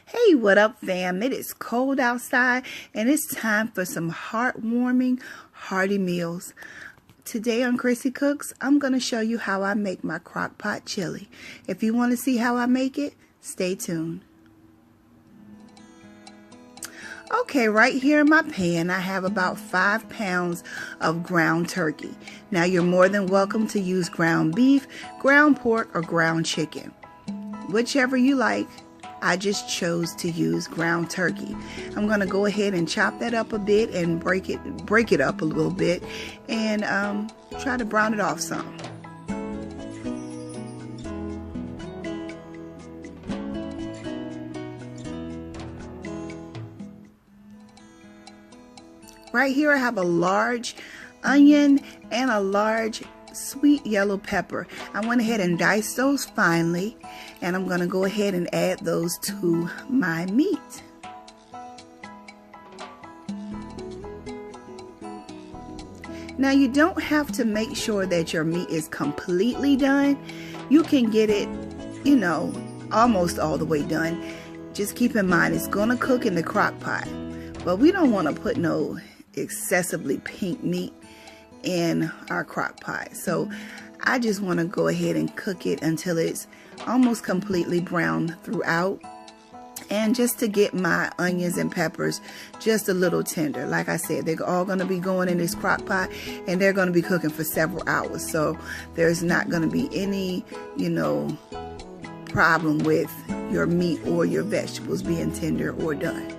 Hey, what up, fam? It is cold outside and it's time for some heartwarming, hearty meals. Today on Chrissy Cooks, I'm going to show you how I make my Crockpot chili. If you want to see how I make it, stay tuned. Okay, right here in my pan, I have about 5 pounds of ground turkey. Now, you're more than welcome to use ground beef, ground pork, or ground chicken. Whichever you like. I just chose to use ground turkey. I'm going to go ahead and chop that up a bit and break it up a little bit and try to brown it off some. Right here I have a large onion and a large sweet yellow pepper. I went ahead and diced those finely, and I'm going to go ahead and add those to my meat. Now, you don't have to make sure that your meat is completely done. You can get it, almost all the way done. Just keep in mind it's going to cook in the crock pot, but we don't want to put no excessively pink meat in our crock pot. So I just want to go ahead and cook it until it's almost completely brown throughout, and just to get my onions and peppers just a little tender. Like I said, they're all going to be going in this crock pot and they're going to be cooking for several hours, so there's not going to be any problem with your meat or your vegetables being tender or done.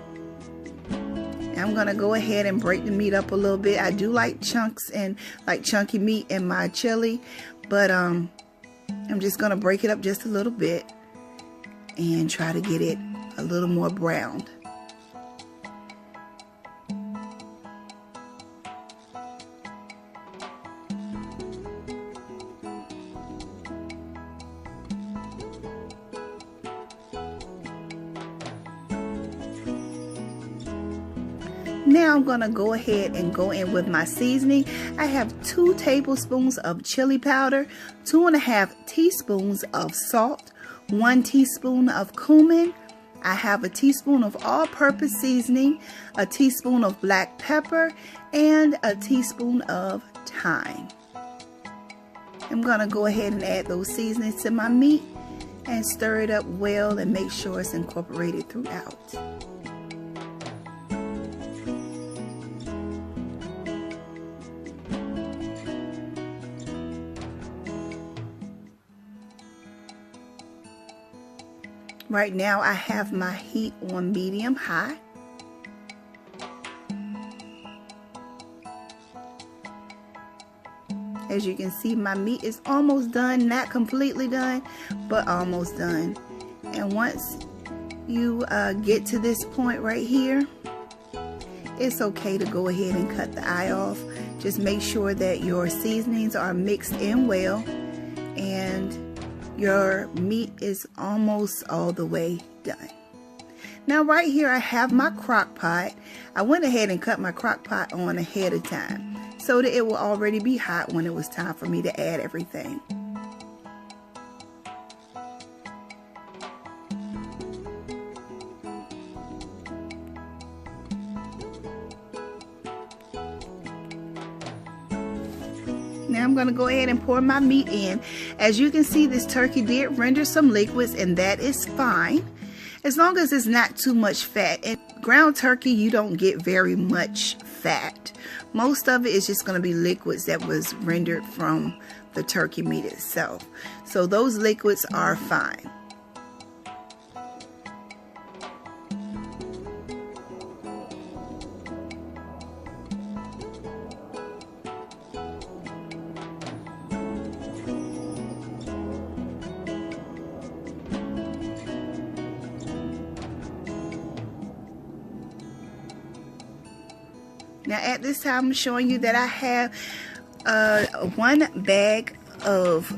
I'm going to go ahead and break the meat up a little bit. I do like chunks and like chunky meat in my chili, but I'm just going to break it up just a little bit and try to get it a little more browned. Now I'm going to go ahead and go in with my seasoning. I have 2 tablespoons of chili powder, 2.5 teaspoons of salt, 1 teaspoon of cumin. I have a teaspoon of all-purpose seasoning, a teaspoon of black pepper, and a teaspoon of thyme. I'm going to go ahead and add those seasonings to my meat and stir it up well and make sure it's incorporated throughout. Right now I have my heat on medium high. As you can see, my meat is almost done, not completely done, but almost done. And once you get to this point right here, it's okay to go ahead and cut the eye off. Just make sure that your seasonings are mixed in well and your meat is almost all the way done. Now right here I have my crock pot. I went ahead and cut my crock pot on ahead of time so that it will already be hot when it was time for me to add everything. Now I'm going to go ahead and pour my meat in. As you can see, this turkey did render some liquids, and that is fine as long as it's not too much fat. And ground turkey, you don't get very much fat. Most of it is just going to be liquids that was rendered from the turkey meat itself. So those liquids are fine. Now at this time I'm showing you that I have 1 bag of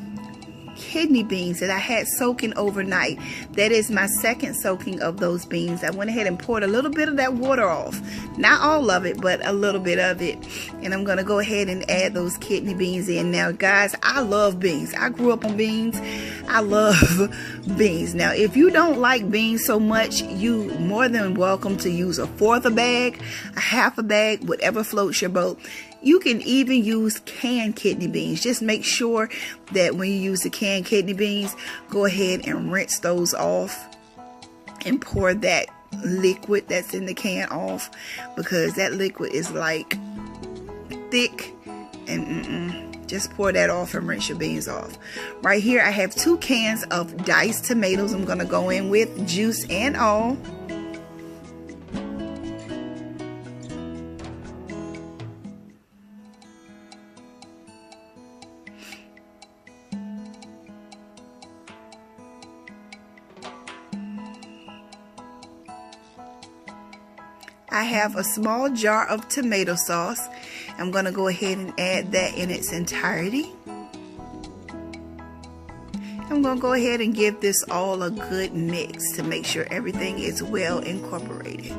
kidney beans that I had soaking overnight. That is my second soaking of those beans. I went ahead and poured a little bit of that water off. Not all of it, but a little bit of it. And I'm going to go ahead and add those kidney beans in. Now, guys, I love beans. I grew up on beans. I love beans. Now, if you don't like beans so much, you more than welcome to use a fourth a bag, a half a bag, whatever floats your boat. You can even use canned kidney beans. Just make sure that when you use the canned kidney beans, go ahead and rinse those off and pour that liquid that's in the can off, because that liquid is like thick, and just pour that off and rinse your beans off. Right here I have 2 cans of diced tomatoes I'm going to go in with, juice and all. I have a small jar of tomato sauce. I'm going to go ahead and add that in its entirety. I'm going to go ahead and give this all a good mix to make sure everything is well incorporated.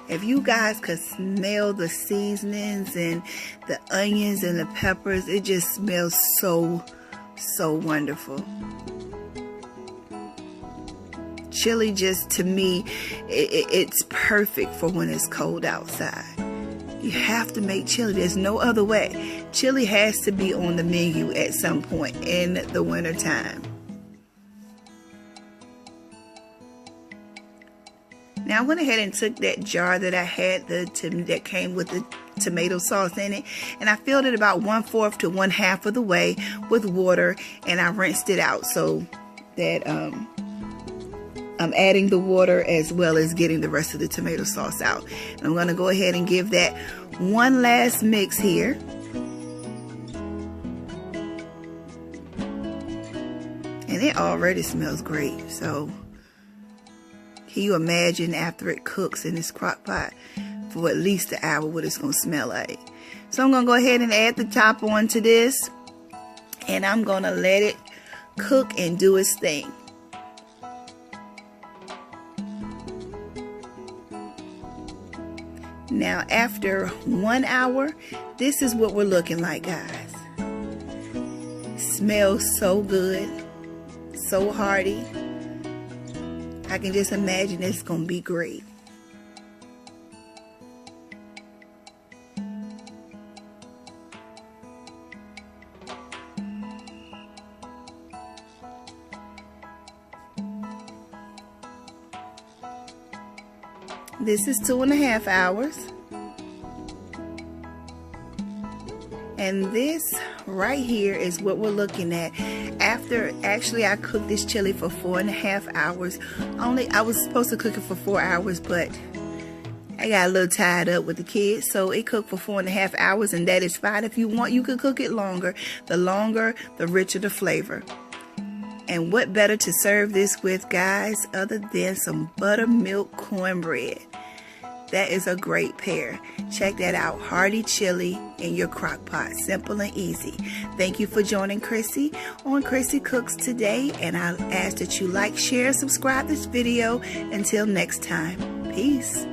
If you guys could smell the seasonings and the onions and the peppers, it just smells so wonderful. Chili, just to me, it's perfect for when it's cold outside. You have to make chili. There's no other way. Chili has to be on the menu at some point in the winter time. Now I went ahead and took that jar that I had that came with the tomato sauce in it, and I filled it about 1/4 to 1/2 of the way with water, and I rinsed it out so that I'm adding the water as well as getting the rest of the tomato sauce out. And I'm going to go ahead and give that one last mix here. And it already smells great, so can you imagine after it cooks in this crock pot for at least an hour what it's going to smell like? So I'm going to go ahead and add the top onto this, and I'm going to let it cook and do its thing. Now after 1 hour, this is what we're looking like, guys. Smells so good, so hearty. I can just imagine it's going to be great. This is 2.5 hours. And this right here is what we're looking at. Actually I cooked this chili for 4.5 hours. I was supposed to cook it for 4 hours, but I got a little tied up with the kids, so it cooked for 4.5 hours, and that is fine. If you want, you could cook it longer. The longer, the richer the flavor. And what better to serve this with, guys, other than some buttermilk cornbread. That is a great pair. Check that out. Hearty chili in your crock pot. Simple and easy. Thank you for joining Chrissy on Chrissy Cooks today. And I ask that you like, share, subscribe this video. Until next time. Peace.